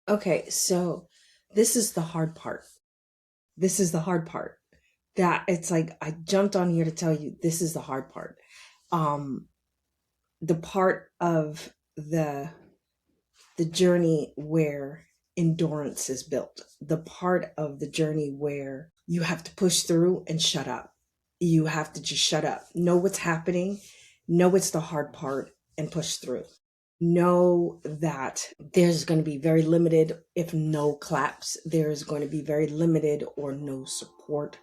Okay, so this is the hard part. This is the hard part. That it's like I jumped on here to tell you this is the hard part. Um the part of the journey where endurance is built. The part of the journey where you have to push through and shut up. You have to just shut up. Know what's happening, know it's the hard part and push through. Know that there's going to be very limited, if no claps. There's going to be very limited or no support.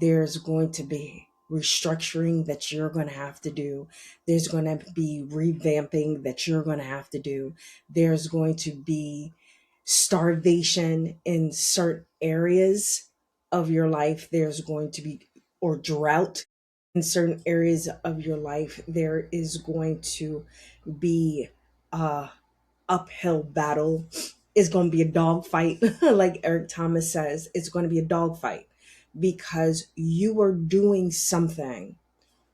There's going to be restructuring that you're going to have to do. There's going to be revamping that you're going to have to do. There's going to be starvation in certain areas of your life. There's going to be, or drought in certain areas of your life. There is going to be a uphill battle. It's going to be a dog fight. Like Eric Thomas says, it's going to be a dog fight because you are doing something,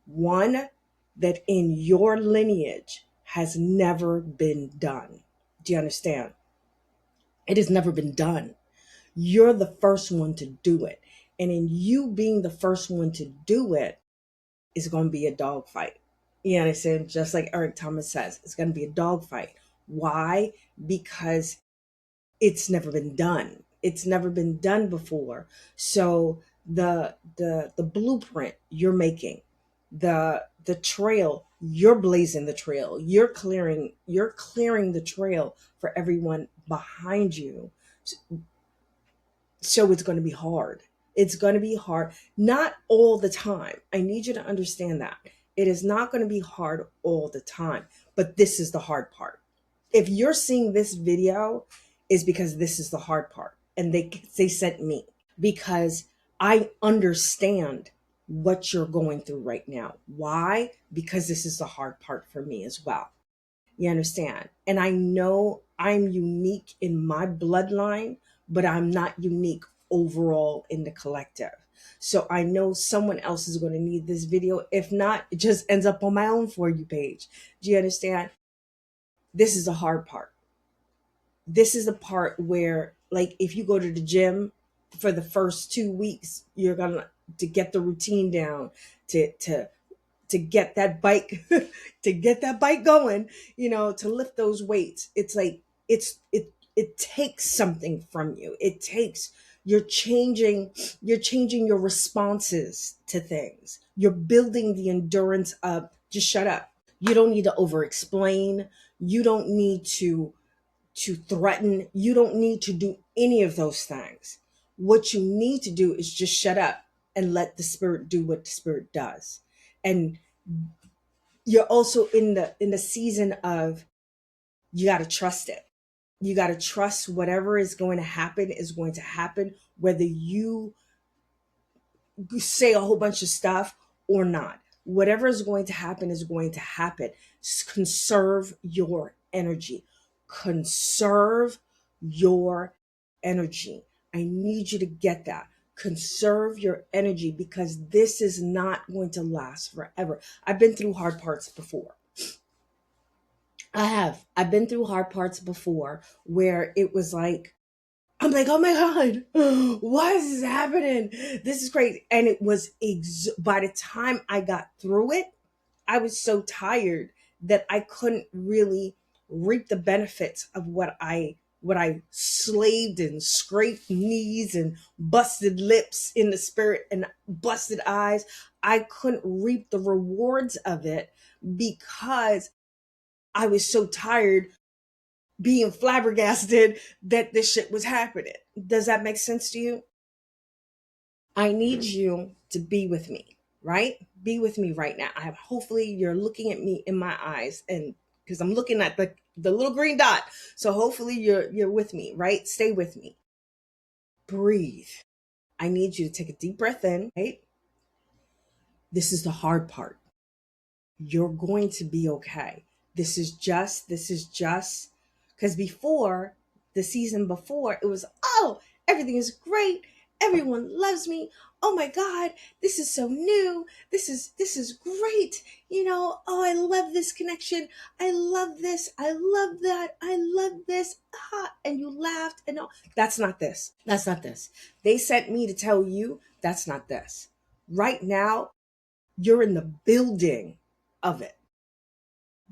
one, that in your lineage has never been done. Do you understand? It has never been done. You're the first one to do it. And in you being the first one to do it, is going to be a dogfight. You understand? Just like Eric Thomas says, it's going to be a dogfight. Why? Because it's never been done. It's never been done before. So the blueprint you're making, the trail you're blazing, the trail you're clearing the trail for everyone behind you. So it's going to be hard. It's going to be hard. Not all the time. I need you to understand that. It is not going to be hard all the time, but this is the hard part. If you're seeing this video, is because this is the hard part. And they sent me because I understand what you're going through right now. Why? Because this is the hard part for me as well. You understand? And I know I'm unique in my bloodline, but I'm not unique overall in the collective. So I know someone else is going to need this video. If not, it just ends up on my own For You page. Do you understand? This is the hard part. This is the part where, like, if you go to the gym for the first 2 weeks, you're going to get the routine down, to get that bike to get that bike going, to lift those weights. It's like it takes something from you. It takes you're changing your responses to things. You're building the endurance up. Just shut up. You don't need to over explain. You don't need to threaten. You don't need to do any of those things. What you need to do is just shut up and let the spirit do what the spirit does. And you're also in the season of, you got to trust it. You got to trust whatever is going to happen, whether you say a whole bunch of stuff or not. Whatever is going to happen is going to happen. Conserve your energy. Conserve your energy. I need you to get that. Conserve your energy because this is not going to last forever. I've been through hard parts before. I have. I've been through hard parts before where it was like, I'm like, oh my God, why is this happening? This is crazy. And it was, by the time I got through it, I was so tired that I couldn't really reap the benefits of what I slaved and scraped knees and busted lips in the spirit and busted eyes. I couldn't reap the rewards of it because I was so tired being flabbergasted that this shit was happening. Does that make sense to you? I need you to be with me, right? Be with me right now. Hopefully you're looking at me in my eyes, and because I'm looking at the little green dot. So hopefully you're with me, right? Stay with me. Breathe. I need you to take a deep breath in, right? This is the hard part. You're going to be okay. This is just because before, the season before, it was, oh, everything is great. Everyone loves me. Oh my God, this is so new. This is great. Oh, I love this connection. I love this. I love that. I love this. And you laughed and all. That's not this. That's not this. They sent me to tell you that's not this. Right now, you're in the building of it.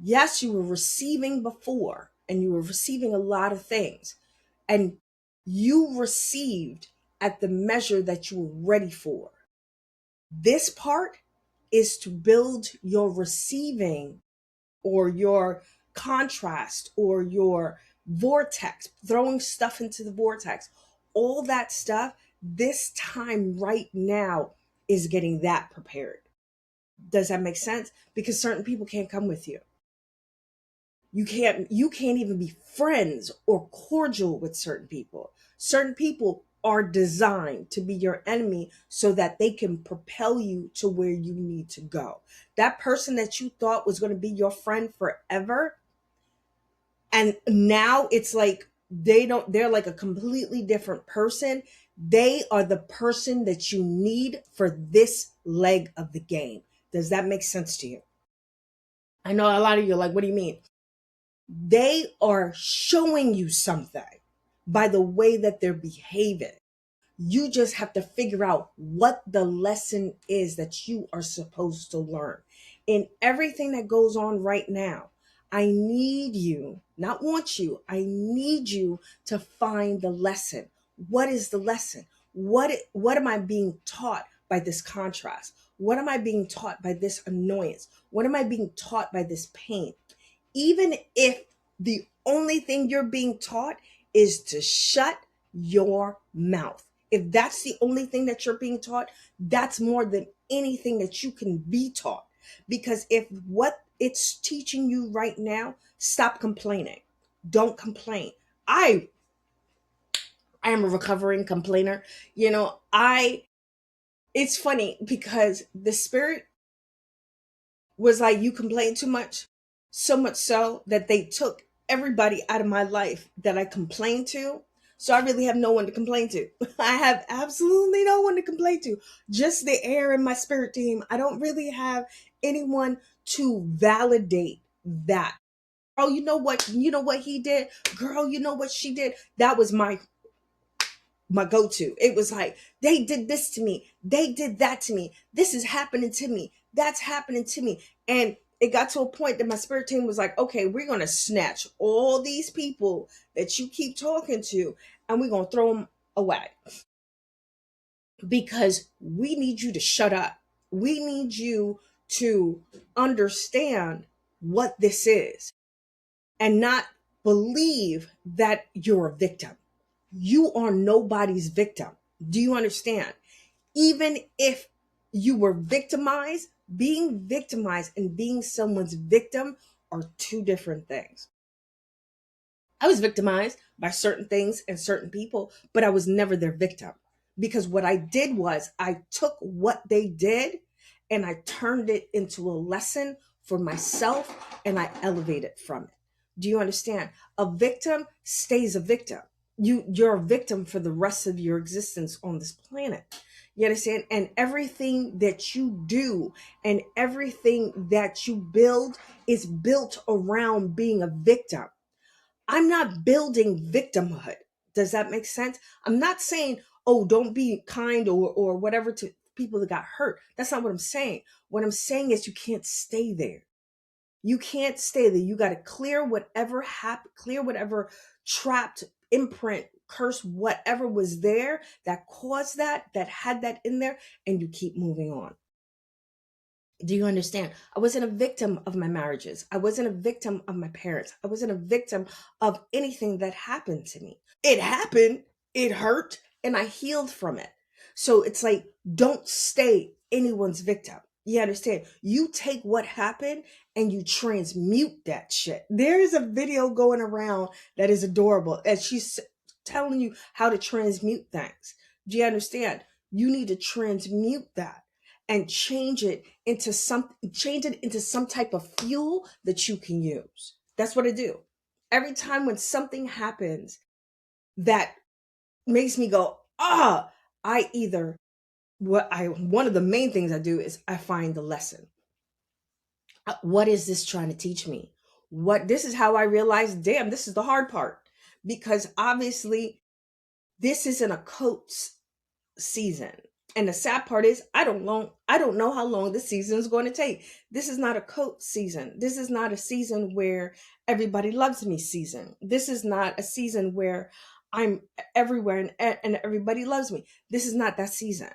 Yes, you were receiving before and you were receiving a lot of things, and you received at the measure that you were ready for. This part is to build your receiving, or your contrast, or your vortex, throwing stuff into the vortex. All that stuff, this time right now is getting that prepared. Does that make sense? Because certain people can't come with you. You can't even be friends or cordial with certain people. Certain people are designed to be your enemy so that they can propel you to where you need to go. That person that you thought was going to be your friend forever, and now it's like they're like a completely different person. They are the person that you need for this leg of the game. Does that make sense to you? I know a lot of you are like, what do you mean? They are showing you something by the way that they're behaving. You just have to figure out what the lesson is that you are supposed to learn. In everything that goes on right now, I need you, not want you, I need you to find the lesson. What is the lesson? What am I being taught by this contrast? What am I being taught by this annoyance? What am I being taught by this pain? Even if the only thing you're being taught is to shut your mouth. If that's the only thing that you're being taught, that's more than anything that you can be taught. Because if what it's teaching you right now, stop complaining. Don't complain. I am a recovering complainer. I it's funny because the spirit was like, you complain too much. So much so that they took everybody out of my life that I complained to. So I really have no one to complain to. I have absolutely no one to complain to. Just the air in my spirit team. I don't really have anyone to validate that. Oh, you know what? You know what he did? Girl, you know what she did? That was my go-to. It was like, they did this to me, they did that to me, this is happening to me, that's happening to me. And it got to a point that my spirit team was like, okay, we're going to snatch all these people that you keep talking to and we're going to throw them away, because we need you to shut up. We need you to understand what this is and not believe that you're a victim. You are nobody's victim. Do you understand? Even if you were victimized, being victimized and being someone's victim are two different things. I was victimized by certain things and certain people, but I was never their victim. Because what I did was I took what they did and I turned it into a lesson for myself and I elevated from it. Do you understand? A victim stays a victim. You're a victim for the rest of your existence on this planet. You understand? And everything that you do and everything that you build is built around being a victim. I'm not building victimhood. Does that make sense? I'm not saying, oh, don't be kind or whatever to people that got hurt. That's not what I'm saying. What I'm saying is you can't stay there. You can't stay there. You got to clear whatever happened, clear whatever trapped imprint, curse, whatever was there that caused that had that in there, and you keep moving on. Do you understand? I wasn't a victim of my marriages. I wasn't a victim of my parents. I wasn't a victim of anything that happened to me. It happened, it hurt, and I healed from it. So it's like, don't stay anyone's victim. You understand? You take what happened and you transmute that shit. There is a video going around that is adorable, and she's telling you how to transmute things. Do you understand? You need to transmute that and change it into some type of fuel that you can use. That's what I do. Every time when something happens that makes me go, I either one of the main things I do is I find the lesson. What is this trying to teach me? What This is how I realize, damn, this is the hard part, because obviously this isn't a coach season. And the sad part is I don't know how long the season is going to take. This is not a coach season. This is not a season where everybody loves me season. This is not a season where I'm everywhere and everybody loves me. This is not that season.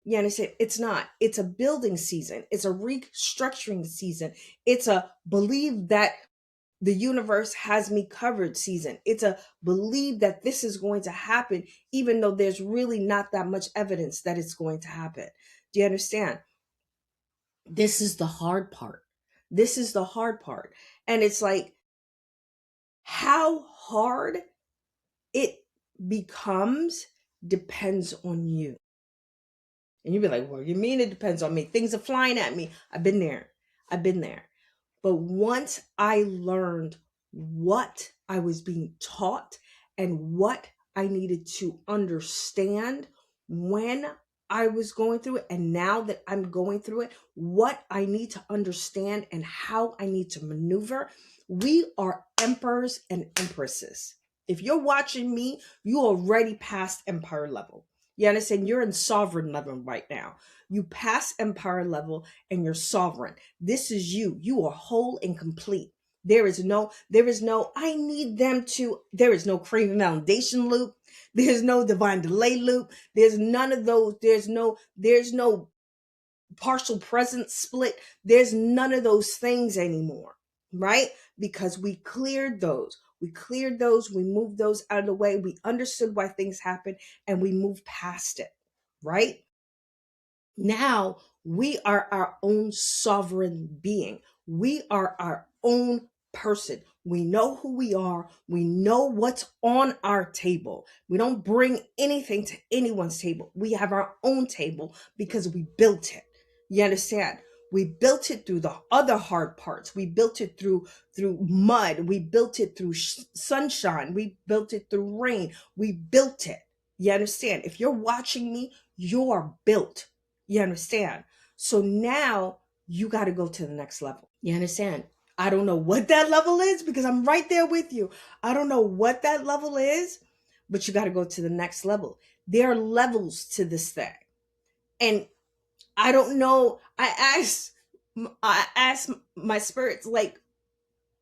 You understand? It's not. It's a building season. It's a restructuring season. It's a believe that the universe has me covered season. It's a believe that this is going to happen, even though there's really not that much evidence that it's going to happen. Do you understand? This is the hard part. This is the hard part. And it's like how hard it becomes depends on you. And you'd be like, well, you mean it depends on me? Things are flying at me. I've been there. I've been there. But once I learned what I was being taught and what I needed to understand when I was going through it, and now that I'm going through it, what I need to understand and how I need to maneuver, we are emperors and empresses. If you're watching me, you already passed empire level. You understand? You're in sovereign level right now. You pass empire level and you're sovereign. This is you. You are whole and complete. There is no, I need them to, there is no cream foundation loop. There's no divine delay loop. There's none of those. There's no partial presence split. There's none of those things anymore, right? Because we cleared those. We moved those out of the way. We understood why things happen and we moved past it, right? Now we are our own sovereign being. We are our own person. We know who we are. We know what's on our table. We don't bring anything to anyone's table. We have our own table because we built it. You understand? We built it through the other hard parts. We built it through mud. We built it through sunshine. We built it through rain. We built it. You understand? If you're watching me, you're built. You understand? So now you got to go to the next level. You understand? I don't know what that level is because I'm right there with you. I don't know what that level is, but you got to go to the next level. There are levels to this thing. And I don't know. I asked my spirits, like,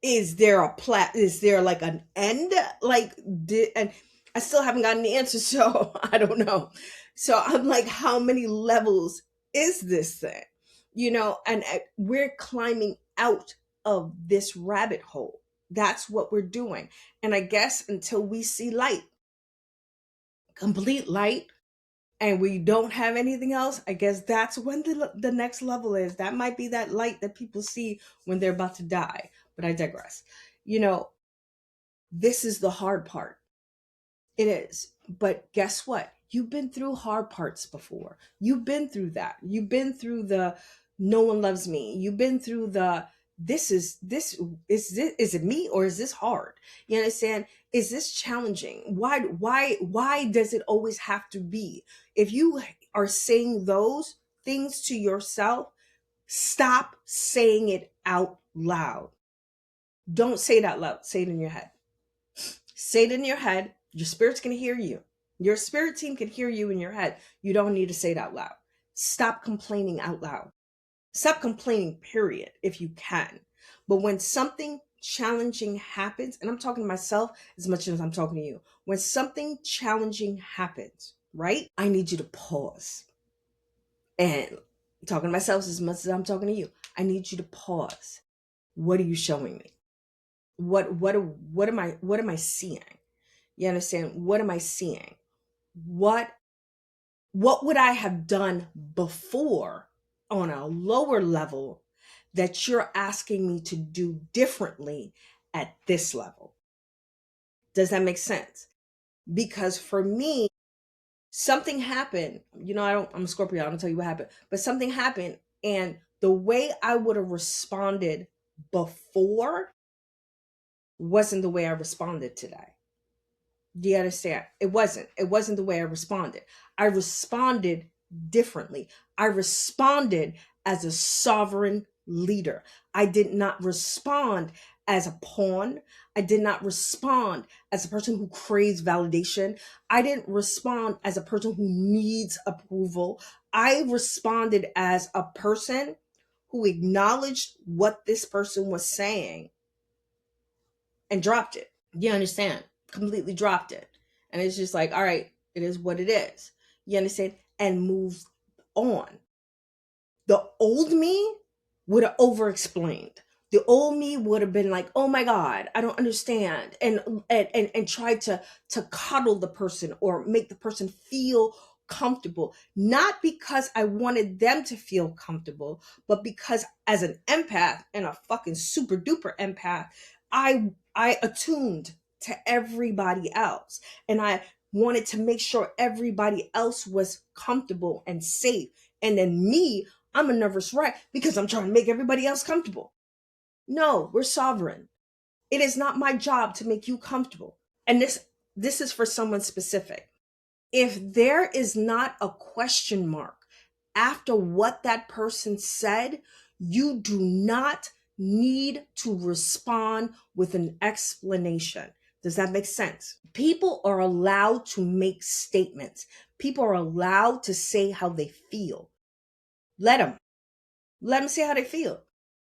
is there is there like an end? And I still haven't gotten the answer, so I don't know. So I'm like, how many levels is this thing? And we're climbing out of this rabbit hole. That's what we're doing. And I guess until we see light, complete light, and we don't have anything else, I guess that's when the next level is. That might be that light that people see when they're about to die. But I digress. This is the hard part. It is. But guess what? You've been through hard parts before. You've been through that. You've been through the no one loves me. You've been through the is it me or is this hard? You understand? Is this challenging? Why does it always have to be? If you are saying those things to yourself, stop saying it out loud. Don't say it out loud. Say it in your head. Say it in your head. Your spirit's going to hear you. Your spirit team can hear you in your head. You don't need to say it out loud. Stop complaining out loud. Stop complaining, period, if you can. But when something challenging happens, and I'm talking to myself as much as I'm talking to you, when something challenging happens, right? I need you to pause. And I'm talking to myself as much as I'm talking to you. I need you to pause. What are you showing me? What am I seeing? You understand? What am I seeing? What would I have done before on a lower level that you're asking me to do differently at this level? Does that make sense? Because for me, something happened. I'm a Scorpio. I don't tell you what happened, but something happened, and the way I would have responded before wasn't the way I responded today. Do you understand? It wasn't the way I responded. I responded differently. I responded as a sovereign leader. I did not respond as a pawn. I did not respond as a person who craves validation. I didn't respond as a person who needs approval. I responded as a person who acknowledged what this person was saying and dropped it. You understand? Completely dropped it. And it's just like, all right, it is what it is. You understand? And move on. The old me would have over explained. The old me would have been like, oh my God, I don't understand. And tried to coddle the person or make the person feel comfortable. Not because I wanted them to feel comfortable, but because as an empath and a fucking super duper empath, I attuned to everybody else. And I wanted to make sure everybody else was comfortable and safe. And then me, I'm a nervous wreck because I'm trying to make everybody else comfortable. No, we're sovereign. It is not my job to make you comfortable. And this is for someone specific. If there is not a question mark after what that person said, you do not need to respond with an explanation. Does that make sense? People are allowed to make statements. People are allowed to say how they feel. Let them. Let them say how they feel.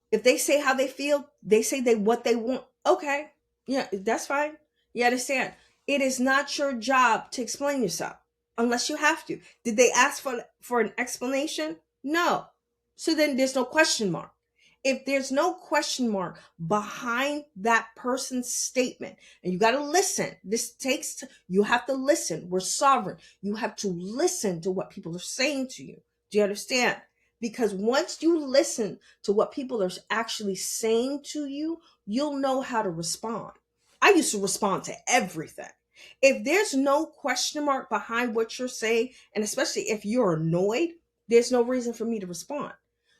If they say how they feel, they say what they want. Okay. Yeah, that's fine. You understand? It is not your job to explain yourself unless you have to. Did they ask for an explanation? No. So then there's no question mark. If there's no question mark behind that person's statement, and you got to listen, you have to listen. We're sovereign. You have to listen to what people are saying to you. Do you understand? Because once you listen to what people are actually saying to you, you'll know how to respond. I used to respond to everything. If there's no question mark behind what you're saying, and especially if you're annoyed, there's no reason for me to respond.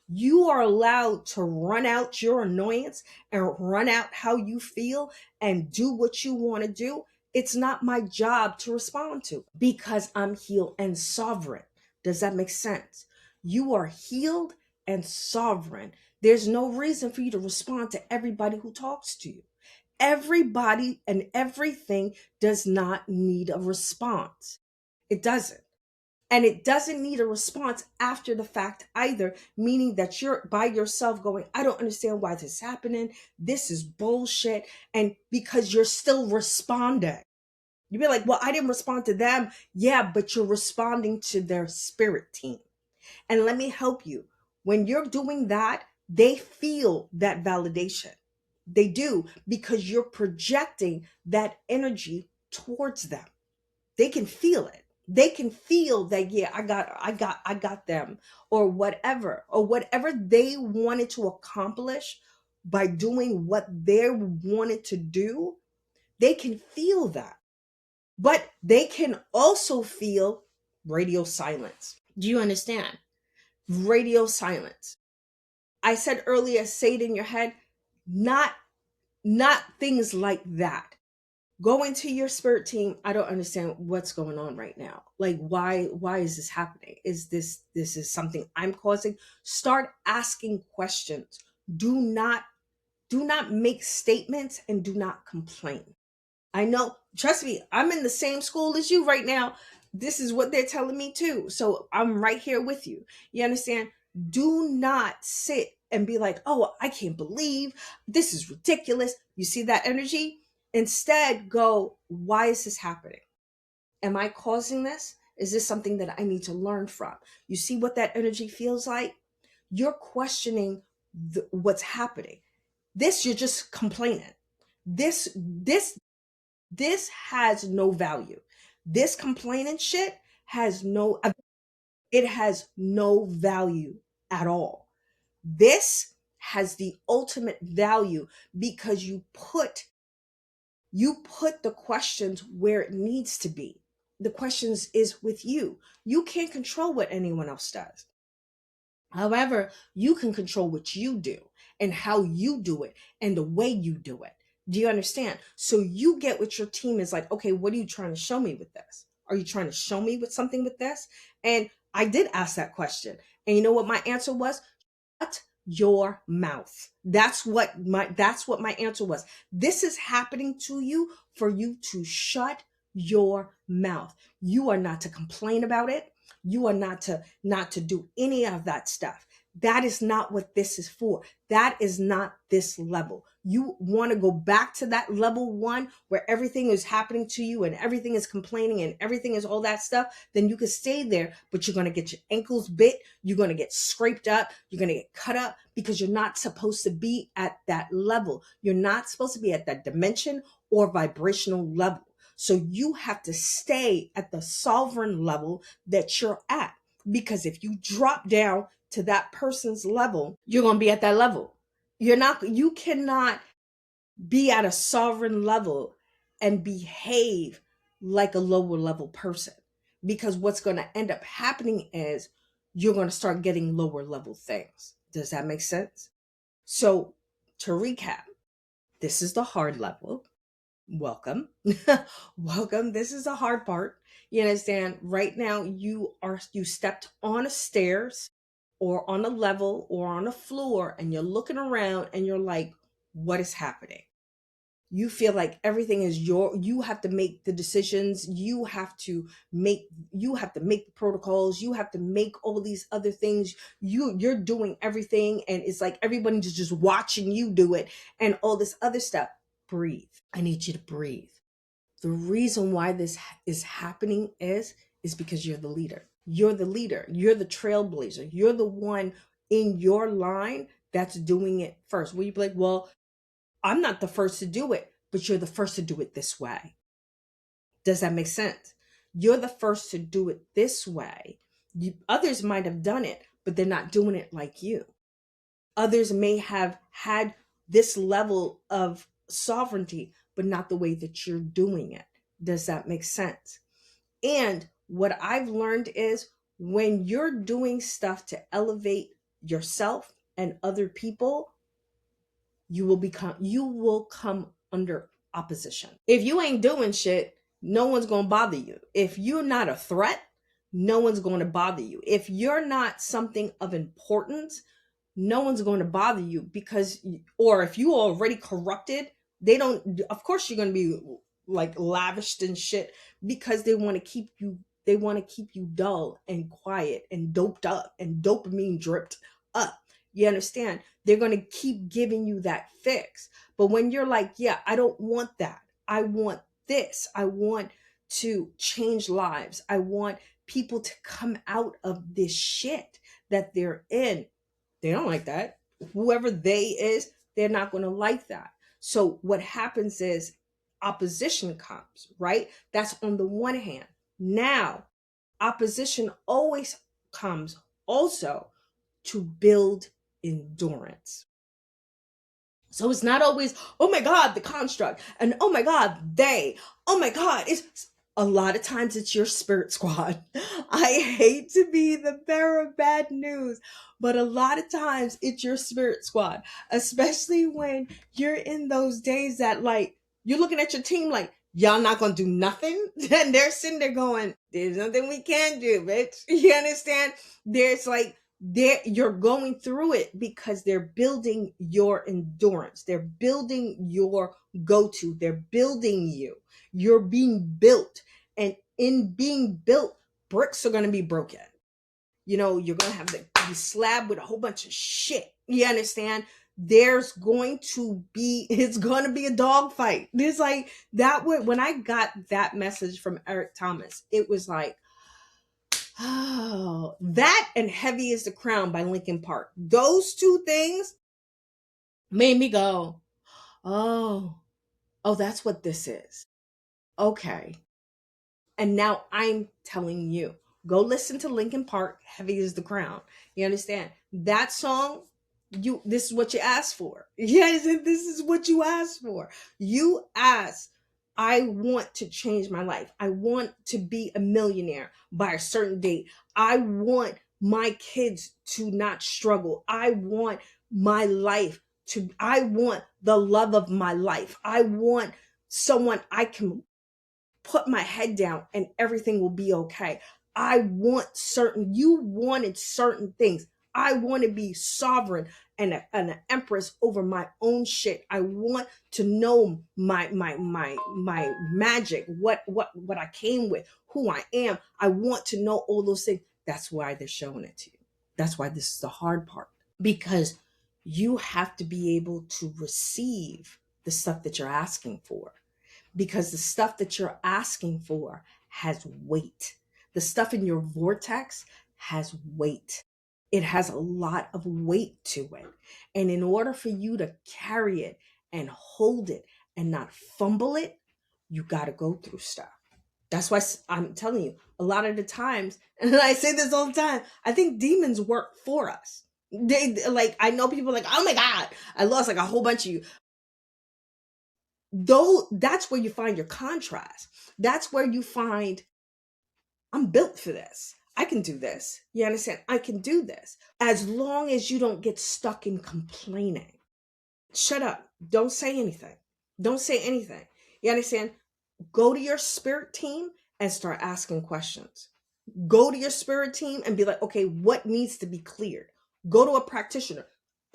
You are allowed to run out your annoyance and run out how you feel and do what you want to do. It's not my job to respond to because I'm healed and sovereign. Does that make sense? You are healed and sovereign. There's no reason for you to respond to everybody who talks to you. Everybody and everything does not need a response. It doesn't. And it doesn't need a response after the fact either, meaning that you're by yourself going, I don't understand why this is happening. This is bullshit. And because you're still responding. You'd be like, well, I didn't respond to them. Yeah, but you're responding to their spirit team. And let me help you. When you're doing that, they feel that validation. They do because you're projecting that energy towards them. They can feel it. They can feel that, yeah, I got them, or whatever they wanted to accomplish by doing what they wanted to do. They can feel that. But they can also feel radio silence. Do you understand? Radio silence. I said earlier, say it in your head, not things like that. Go into your spirit team. I don't understand what's going on right now. Like, why is this happening? This is something I'm causing? Start asking questions. Do not make statements and do not complain. I know, trust me, I'm in the same school as you right now. This is what they're telling me too. So I'm right here with you. You understand? Do not sit and be like, oh, I can't believe this is ridiculous. You see that energy? Instead, go, why is this happening? Am I causing this? Is this something that I need to learn from? You see what that energy feels like? You're questioning what's happening. This, you're just complaining. This has no value. This complaining shit has it has no value at all. This has the ultimate value because you put the questions where it needs to be. The questions is with you. You can't control what anyone else does. However, you can control what you do and how you do it and the way you do it. Do you understand? So you get what your team is like, okay, what are you trying to show me with this? Are you trying to show me with something with this? And I did ask that question. And you know what my answer was? Shut your mouth. That's what my answer was. This is happening to you for you to shut your mouth. You are not to complain about it. You are not to do any of that stuff. That is not what this is for. That is not this level. You want to go back to that level one where everything is happening to you and everything is complaining and everything is all that stuff, then you can stay there, but you're going to get your ankles bit. You're going to get scraped up. You're going to get cut up because you're not supposed to be at that level. You're not supposed to be at that dimension or vibrational level. So you have to stay at the sovereign level that you're at. Because if you drop down to that person's level, you're going to be at that level. You cannot be at a sovereign level and behave like a lower level person. Because what's going to end up happening is you're going to start getting lower level things. Does that make sense? So to recap, this is the hard level. Welcome. Welcome. This is the hard part. You understand? Right now you stepped on a stairs or on a level or on a floor and you're looking around and you're like, what is happening? You feel like everything is you have to make the decisions, you have to make the protocols, you have to make all these other things. You're doing everything and it's like everybody's just watching you do it and all this other stuff. Breathe. I need you to breathe. The reason why this is happening is because you're the leader. You're the leader. You're the trailblazer. You're the one in your line that's doing it first. Will you be like, well, I'm not the first to do it, but you're the first to do it this way. Does that make sense? You're the first to do it this way. Others might have done it, but they're not doing it like you. Others may have had this level of sovereignty, but not the way that you're doing it. Does that make sense? And what I've learned is when you're doing stuff to elevate yourself and other people, you will come under opposition. If you ain't doing shit, no one's going to bother you. If you're not a threat, no one's going to bother you. If you're not something of importance, no one's going to bother you because, or if you already corrupted, of course you're going to be like lavished and shit because they want to keep you dull and quiet and doped up and dopamine dripped up. You understand? They're going to keep giving you that fix. But when you're like, yeah, I don't want that. I want this. I want to change lives. I want people to come out of this shit that they're in. They don't like that. Whoever they is, they're not going to like that. So what happens is opposition comes, right? That's on the one hand. Now, opposition always comes also to build endurance. So it's not always, oh my God, the construct, and oh my God, oh my God, it's a lot of times it's your spirit squad. I hate to be the bearer of bad news, but a lot of times it's your spirit squad, especially when you're in those days that like you're looking at your team like, y'all not gonna do nothing. And they're sitting there going, there's nothing we can do, bitch. You understand? There's like, you're going through it because they're building your endurance. They're building your go-to. They're building you. You're being built. And in being built, bricks are going to be broken. You're going to have the slab with a whole bunch of shit. You understand? It's going to be a dog fight. There's like that. When I got that message from Eric Thomas, it was like, oh, that and Heavy is the Crown by Linkin Park. Those two things made me go, oh, that's what this is. Okay. And now I'm telling you, go listen to Linkin Park, Heavy is the Crown. You understand? That song, this is what you asked for. Yes, this is what you asked for. You asked, I want to change my life. I want to be a millionaire by a certain date. I want my kids to not struggle. I want my life I want the love of my life. I want someone I can put my head down and everything will be okay. I want you wanted certain things. I want to be sovereign and an empress over my own shit. I want to know my magic, what I came with, who I am. I want to know all those things. That's why they're showing it to you. That's why this is the hard part, because you have to be able to receive the stuff that you're asking for, because the stuff that you're asking for has weight. The stuff in your vortex has weight. It has a lot of weight to it. And in order for you to carry it and hold it and not fumble it, you got to go through stuff. That's why I'm telling you, a lot of the times, and I say this all the time, I think demons work for us. They like, I know people like, oh my God, I lost like a whole bunch of you. Though that's where you find your contrast. That's where you find, I'm built for this. I can do this. You understand? I can do this. As long as you don't get stuck in complaining. Shut up. Don't say anything. Don't say anything. You understand? Go to your spirit team and start asking questions. Go to your spirit team and be like, okay, what needs to be cleared? Go to a practitioner.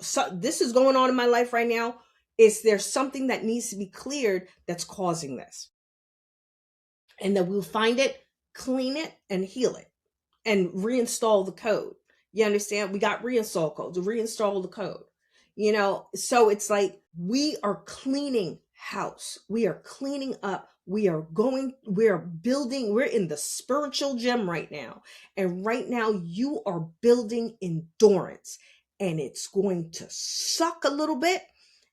So this is going on in my life right now. Is there something that needs to be cleared that's causing this? And then we'll find it, clean it, and heal it, and reinstall the code. You understand? We got reinstall codes, reinstall the code. So it's like we are cleaning house. We are cleaning up. We're building, we're in the spiritual gym right now. And right now you are building endurance, and it's going to suck a little bit,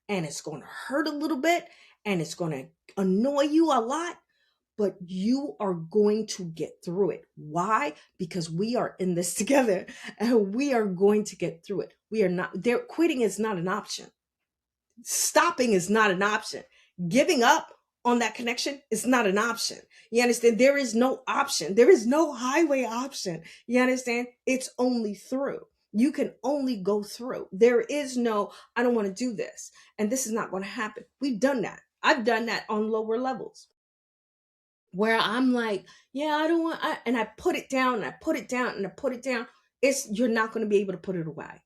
and it's going to hurt a little bit, and it's going to annoy you a lot, but you are going to get through it. Why? Because we are in this together, and we are going to get through it. We are not there. Quitting is not an option. Stopping is not an option. Giving up on that connection is not an option. You understand? There is no option. There is no highway option. You understand? It's only through. You can only go through. There is no, I don't want to do this, and this is not going to happen. We've done that. I've done that on lower levels, where I'm like, yeah, I don't want, and I put it down, and I put it down, and I put it down. You're not going to be able to put it away.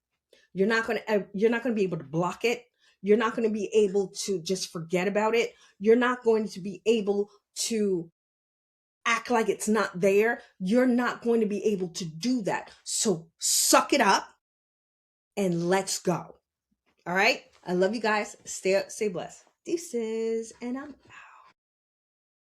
You're not going to be able to block it. You're not going to be able to just forget about it. You're not going to be able to act like it's not there. You're not going to be able to do that. So suck it up and let's go. All right. I love you guys. Stay blessed. Deuces. And I'm out.